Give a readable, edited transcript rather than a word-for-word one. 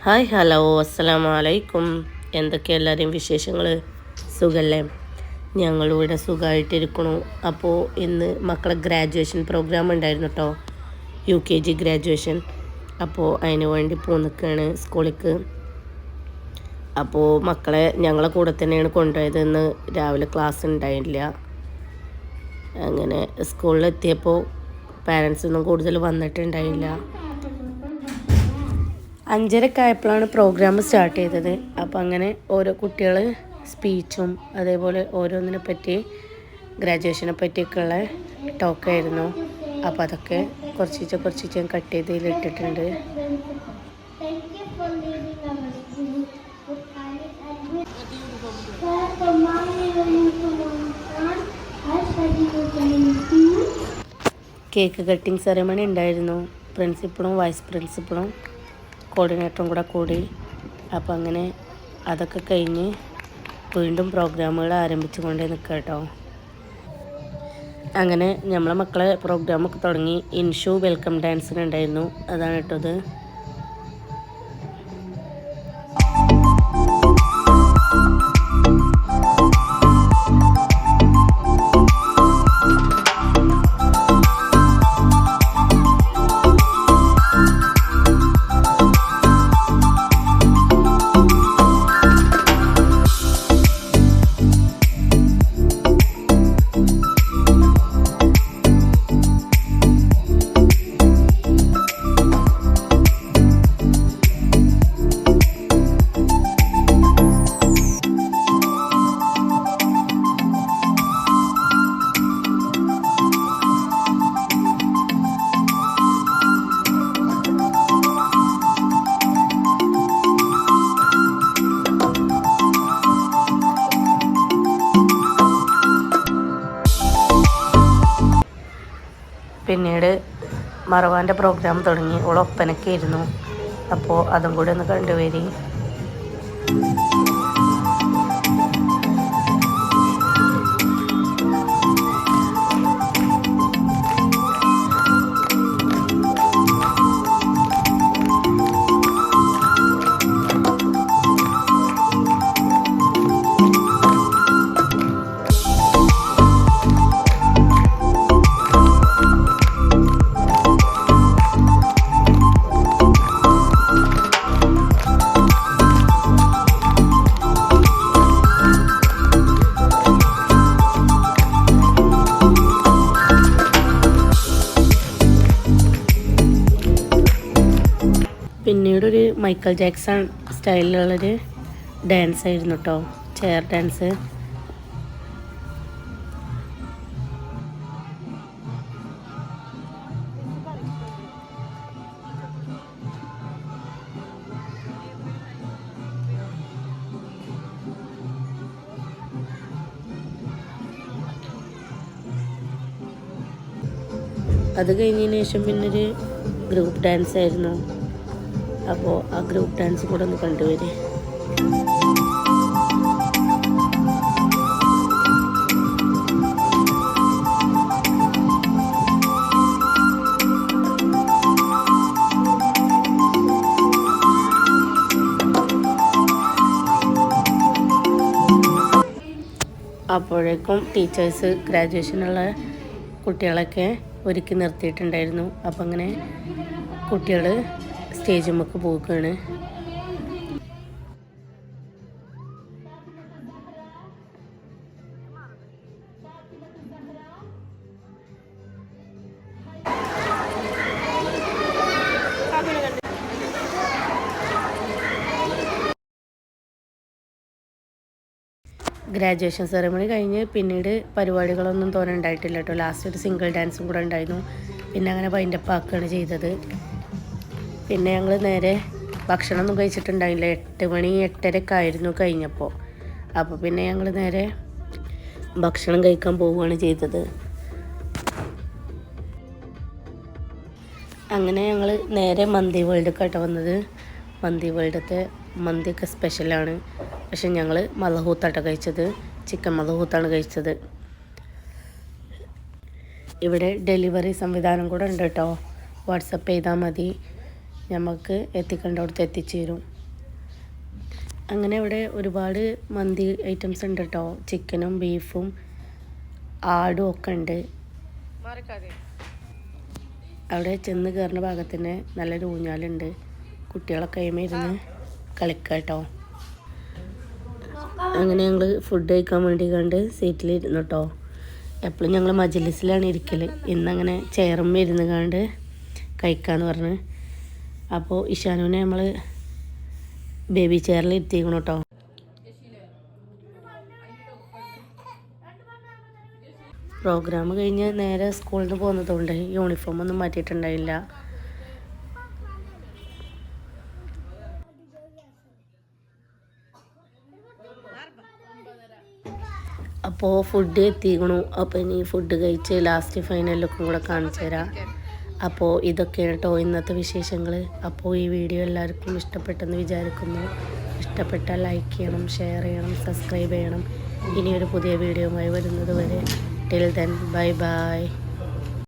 Hi hello അസ്സലാമു അലൈക്കും. എന്തൊക്കെയാണ് എല്ലാവരെയും വിശേഷങ്ങൾ? സുഖല്ലേ? ഞങ്ങളിവിടെ സുഖമായിട്ടിരിക്കണു. അപ്പോൾ ഇന്ന് മക്കളെ ഗ്രാജുവേഷൻ പ്രോഗ്രാം ഉണ്ടായിരുന്നു കേട്ടോ, UKG ഗ്രാജുവേഷൻ. അപ്പോൾ അതിന് വേണ്ടി നിൽക്കുകയാണ് സ്കൂളിലേക്ക്. അപ്പോൾ മക്കളെ ഞങ്ങളെ കൂടെ തന്നെയാണ് കൊണ്ടുപോയത്. ഇന്ന് രാവിലെ ക്ലാസ് ഉണ്ടായില്ല. അങ്ങനെ സ്കൂളിലെത്തിയപ്പോൾ പാരൻസൊന്നും കൂടുതൽ വന്നിട്ടുണ്ടായില്ല. 5:30 ആയപ്പോഴാണ് പ്രോഗ്രാം സ്റ്റാർട്ട് ചെയ്തത്. അപ്പോൾ അങ്ങനെ ഓരോ കുട്ടികൾ സ്പീച്ചും അതേപോലെ ഓരോന്നിനെ പറ്റി ഗ്രാജുവേഷനെ പറ്റിയൊക്കെയുള്ള ടോക്കായിരുന്നു. അപ്പോൾ അതൊക്കെ കുറച്ച് കട്ട് ചെയ്തതിലിട്ടിട്ടുണ്ട്. കേക്ക് കട്ടിങ് സെറമണി ഉണ്ടായിരുന്നു. പ്രിൻസിപ്പളും വൈസ് പ്രിൻസിപ്പളും കോർഡിനേറ്ററും കൂടെ കൂടി. അപ്പോൾ അങ്ങനെ അതൊക്കെ കഴിഞ്ഞ് വീണ്ടും പ്രോഗ്രാമുകൾ ആരംഭിച്ചു കൊണ്ടേ നിൽക്കുക കേട്ടോ. അങ്ങനെ നമ്മളെ മക്കളെ പ്രോഗ്രാമൊക്കെ തുടങ്ങി. ഇൻഷു വെൽക്കം ഡാൻസിനുണ്ടായിരുന്നു. അതാണ് കേട്ടത്. പിന്നീട് മറവാൻ്റെ പ്രോഗ്രാം തുടങ്ങി. ഒപ്പനൊക്കെ ആയിരുന്നു. അപ്പോൾ അതും കൂടി ഒന്ന് കണ്ടുവരി. പിന്നീടൊരു മൈക്കൽ ജാക്സൺ സ്റ്റൈലിലുള്ളൊരു ഡാൻസ് ആയിരുന്നു കേട്ടോ, ചെയർ ഡാൻസ്. അത് കഴിഞ്ഞതിന് ശേഷം പിന്നൊരു ഗ്രൂപ്പ് ഡാൻസ് ആയിരുന്നു. അപ്പോൾ ആ ഗ്രൂപ്പ് ഡാൻസ് കൂടെ ഒന്ന് കണ്ടുവരെ. അപ്പോഴേക്കും ടീച്ചേഴ്സ് ഗ്രാജുവേഷനുള്ള കുട്ടികളൊക്കെ ഒരുക്കി നിർത്തിയിട്ടുണ്ടായിരുന്നു. അപ്പം അങ്ങനെ കുട്ടികൾ സ്റ്റേജിലേക്ക് പോവുകയാണ്. ഗ്രാജുവേഷൻ സെറമണി കഴിഞ്ഞ് പിന്നീട് പരിപാടികളൊന്നും ഉണ്ടായിട്ടില്ല കേട്ടോ. ലാസ്റ്റ് ഒരു സിംഗിൾ ഡാൻസും കൂടെ ഉണ്ടായിരുന്നു. പിന്നെ അങ്ങനെ വൈൻഡപ്പ് ആക്കുകയാണ് ചെയ്തത്. പിന്നെ ഞങ്ങൾ നേരെ ഭക്ഷണമൊന്നും കഴിച്ചിട്ടുണ്ടായില്ല. 8 മണി 8:30 ആയിരുന്നു കഴിഞ്ഞപ്പോൾ. അപ്പോൾ പിന്നെ ഞങ്ങൾ നേരെ ഭക്ഷണം കഴിക്കാൻ പോവുകയാണ് ചെയ്തത്. അങ്ങനെ ഞങ്ങൾ നേരെ മന്തി വേൾഡൊക്കെ വന്നത്. മന്തി വേൾഡത്തെ മന്തിയൊക്കെ സ്പെഷ്യലാണ്. പക്ഷെ ഞങ്ങൾ മലഹൂത്താട്ടോ കഴിച്ചത്. ചിക്കൻ മലഹൂത്താണ് കഴിച്ചത്. ഇവിടെ ഡെലിവറി സംവിധാനം കൂടെ ഉണ്ട് കേട്ടോ. വാട്സപ്പ് ചെയ്താൽ മതി, നമുക്ക് എത്തിക്കേണ്ടടുത്ത് എത്തിച്ചു തരും. അങ്ങനെ ഇവിടെ ഒരുപാട് മന്തി ഐറ്റംസ് ഉണ്ട് കേട്ടോ. ചിക്കനും ബീഫും ആടും ഒക്കെ ഉണ്ട്. അവിടെ ചെന്ന് കയറുന്ന ഭാഗത്തിന് നല്ലൊരു ഊഞ്ഞാലുണ്ട്. കുട്ടികളൊക്കെ ഇരുന്ന് കളിക്കുക കേട്ടോ. അങ്ങനെ ഞങ്ങൾ ഫുഡ് കഴിക്കാൻ വേണ്ടി കണ്ട് സീറ്റിലിരുന്നു കേട്ടോ. എപ്പോഴും ഞങ്ങൾ മജ്ലിസിലാണ് ഇരിക്കൽ. ഇന്നങ്ങനെ ചെയറും ഇരുന്ന് കണ്ട് കഴിക്കാമെന്ന് പറഞ്ഞ്. അപ്പോൾ ഇഷാനുവിനെ നമ്മൾ ബേബി ചെയറിൽ ഇരുത്തിക്കണം കേട്ടോ. പ്രോഗ്രാം കഴിഞ്ഞ് നേരെ സ്കൂളിൽ നിന്ന് പോകുന്നതുകൊണ്ട് യൂണിഫോം ഒന്നും മാറ്റിയിട്ടുണ്ടായില്ല. അപ്പോൾ ഫുഡ് എത്തിക്കണു. അപ്പോൾ ഇനി ഫുഡ് കഴിച്ച് ലാസ്റ്റ് ഫൈനൽ ലുക്കും കൂടെ കാണിച്ചു തരാം. അപ്പോൾ ഇതൊക്കെയാണ് കേട്ടോ ഇന്നത്തെ വിശേഷങ്ങൾ. അപ്പോൾ ഈ വീഡിയോ എല്ലാവർക്കും ഇഷ്ടപ്പെട്ടെന്ന് വിചാരിക്കുന്നു. ഇഷ്ടപ്പെട്ടാൽ ലൈക്ക് ചെയ്യണം, ഷെയർ ചെയ്യണം, സബ്സ്ക്രൈബ് ചെയ്യണം. ഇനിയൊരു പുതിയ വീഡിയോയുമായി വരുന്നത് വരെ ടിൽ ദെൻ ബൈ ബൈ.